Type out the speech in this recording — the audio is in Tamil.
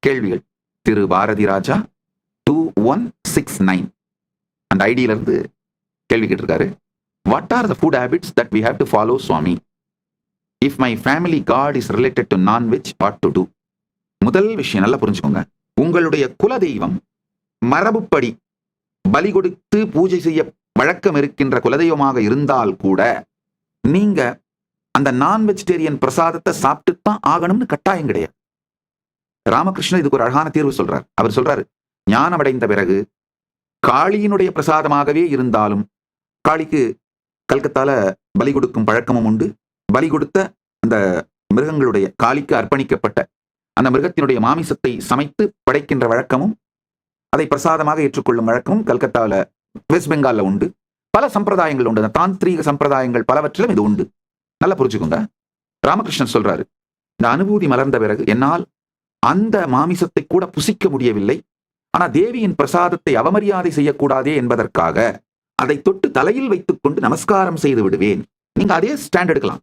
கேள்விகள். திரு பாரதி ராஜா 2169 அந்த ஐடியில இருந்து கேள்வி கேட்டிருக்காரு. What are the food habits that we have to follow சுவாமி if my family god is related to nonveg what to do? முதல் விஷயம் நல்லா புரிஞ்சுக்கோங்க. உங்களுடைய குலதெய்வம் மரபுப்படி பலி கொடுத்து பூஜை செய்ய வழக்கம் இருக்கின்ற குலதெய்வமாக இருந்தால் கூட நீங்க அந்த நான் வெஜிடேரியன் பிரசாதத்தை சாப்பிட்டு தான் ஆகணும்னு கட்டாயம் கிடையாது. ராமகிருஷ்ணன் இதுக்கு ஒரு அழகான தீர்வு சொல்றார். அவர் சொல்றாரு, ஞானம் அடைந்த பிறகு காளியினுடைய பிரசாதமாகவே இருந்தாலும், காளிக்கு கல்கத்தால பலி கொடுக்கும் பழக்கமும் உண்டு. பலி கொடுத்த அந்த மிருகங்களுடைய காளிக்கு அர்ப்பணிக்கப்பட்ட அந்த மிருகத்தினுடைய மாமிசத்தை சமைத்து படைக்கின்ற வழக்கமும் அதை பிரசாதமாக ஏற்றுக்கொள்ளும் வழக்கமும் கல்கத்தாவில் வெஸ்ட் பெங்கால்ல உண்டு. பல சம்பிரதாயங்கள் உண்டு. அந்த தாந்திரீக சம்பிரதாயங்கள் பலவற்றிலும் இது உண்டு. நல்லா புரிஞ்சுக்கோங்க. ராமகிருஷ்ணன் சொல்றாரு, இந்த அனுபூதி மலர்ந்த பிறகு என்னால் அந்த மாமிசத்தை கூட புசிக்க முடியவில்லை. ஆனா தேவியின் பிரசாதத்தை அவமரியாதை செய்யக்கூடாதே என்பதற்காக அதை தொட்டு தலையில் வைத்துக் கொண்டு நமஸ்காரம் செய்து விடுவேன். நீங்க அதே ஸ்டாண்ட் எடுக்கலாம்.